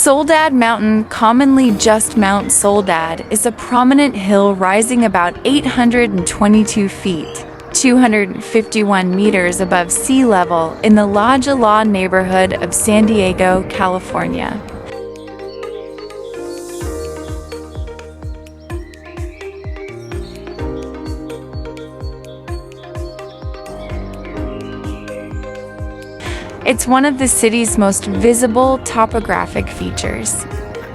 Soledad Mountain, commonly just Mount Soledad, is a prominent hill rising about 822 feet, 251 meters above sea level in the La Jolla neighborhood of San Diego, California. It's one of the city's most visible topographic features.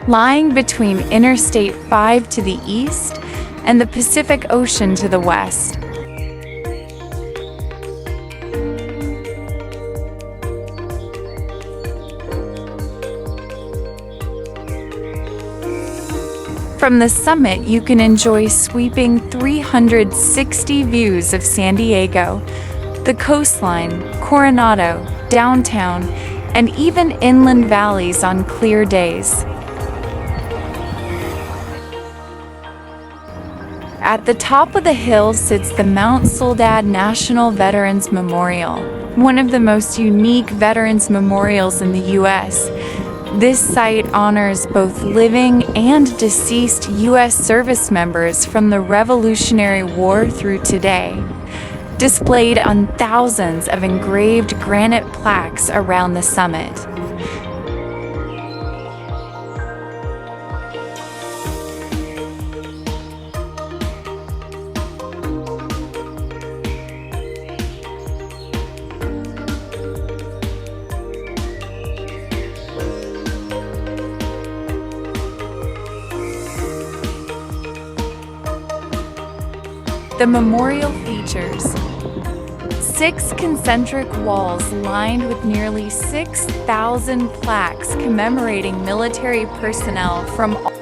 Lying between Interstate 5 to the east and the Pacific Ocean to the west. From the summit, you can enjoy sweeping 360 views of San Diego, the coastline, Coronado, downtown, and even inland valleys on clear days. At the top of the hill sits the Mount Soledad National Veterans Memorial, one of the most unique veterans memorials in the U.S. This site honors both living and deceased U.S. service members from the Revolutionary War through today, displayed on thousands of engraved granite plaques around the summit. The memorial features 6 concentric walls lined with nearly 6,000 plaques commemorating military personnel from all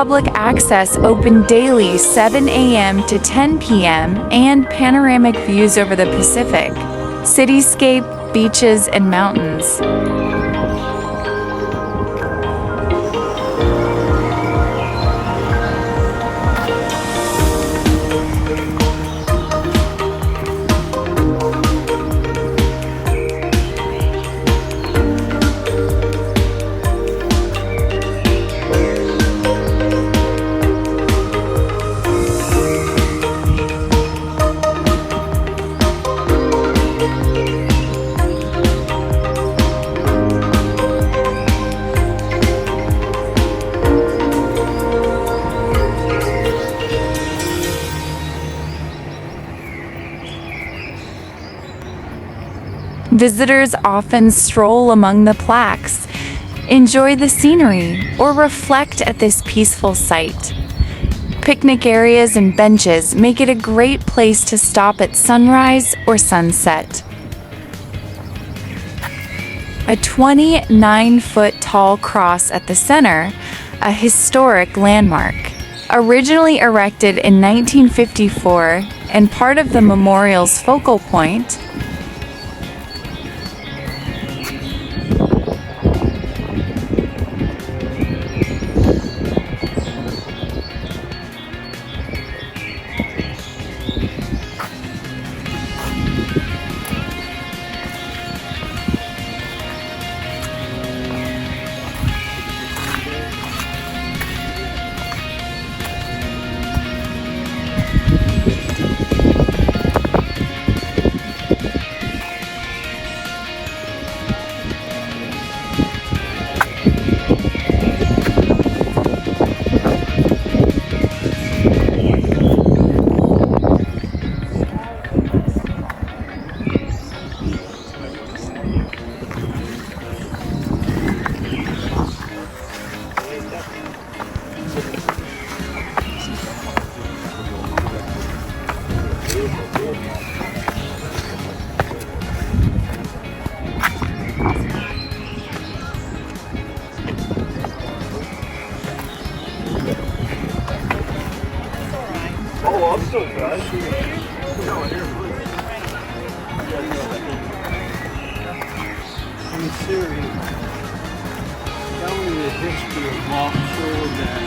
public access open daily 7 a.m. to 10 p.m. and panoramic views over the Pacific, cityscape, beaches, and mountains. Visitors often stroll among the plaques, enjoy the scenery, or reflect at this peaceful site. Picnic areas and benches make it a great place to stop at sunrise or sunset. A 29-foot tall cross at the center, a historic landmark. Originally erected in 1954 and part of the memorial's focal point, series telling the history of Mount Soledad.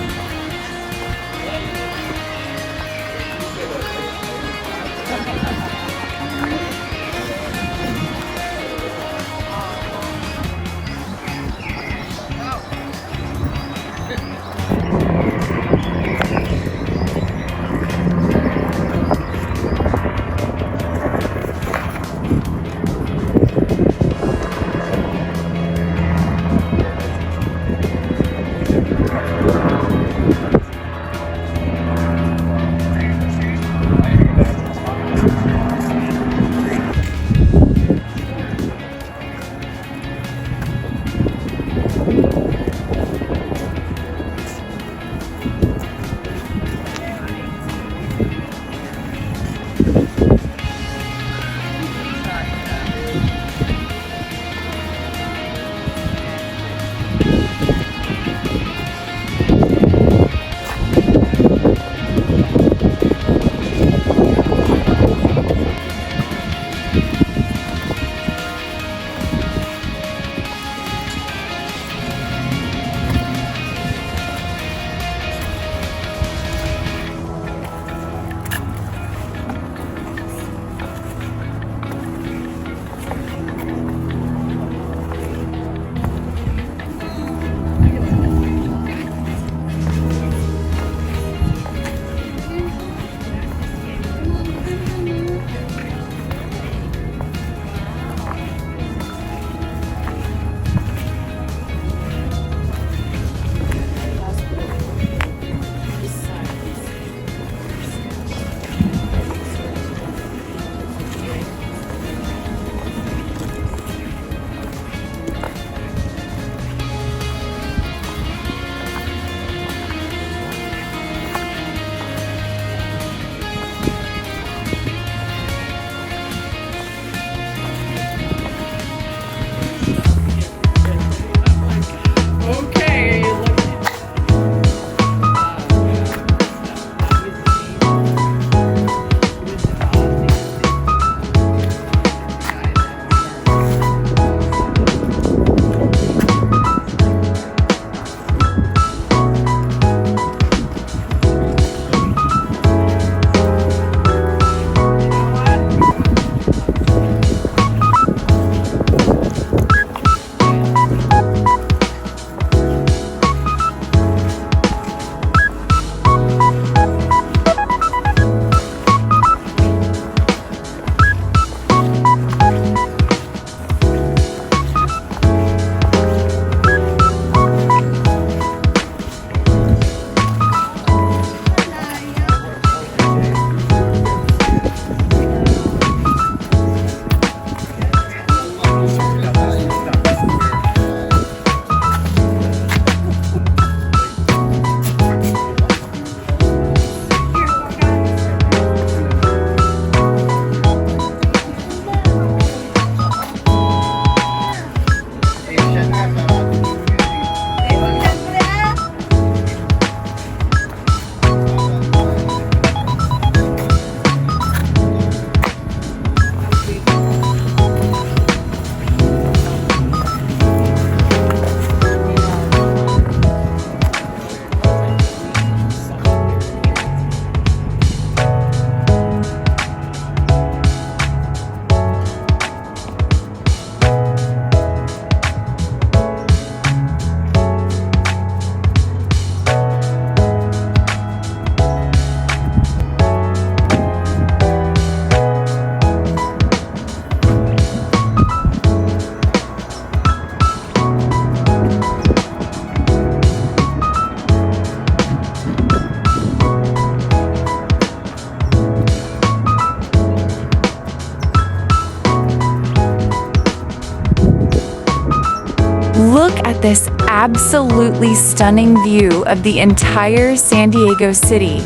Look at this absolutely stunning view of the entire San Diego City,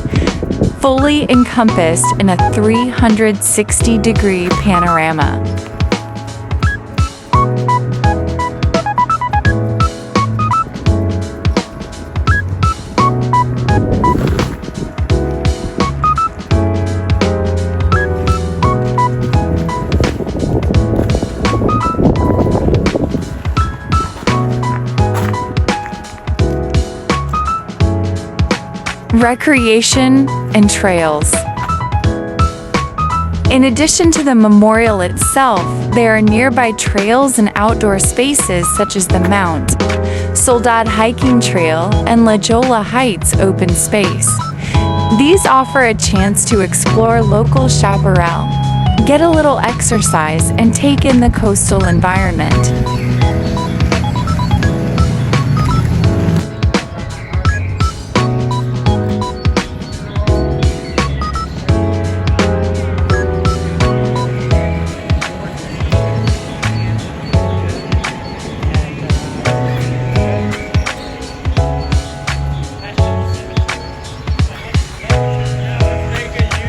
fully encompassed in a 360-degree panorama. Recreation and trails. In addition to the memorial itself, there are nearby trails and outdoor spaces such as the Mount Soledad hiking trail and La Jolla Heights open space. These offer a chance to explore local chaparral, get a little exercise, and take in the coastal environment.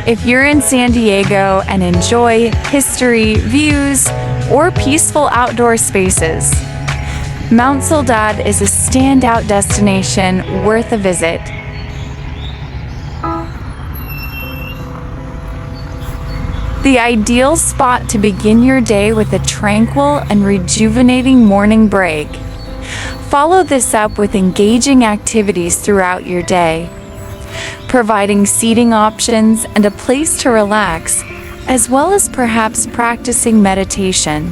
If you're in San Diego and enjoy history, views, or peaceful outdoor spaces, Mount Soledad is a standout destination worth a visit. The ideal spot to begin your day with a tranquil and rejuvenating morning break. Follow this up with engaging activities throughout your day, providing seating options and a place to relax, as well as perhaps practicing meditation.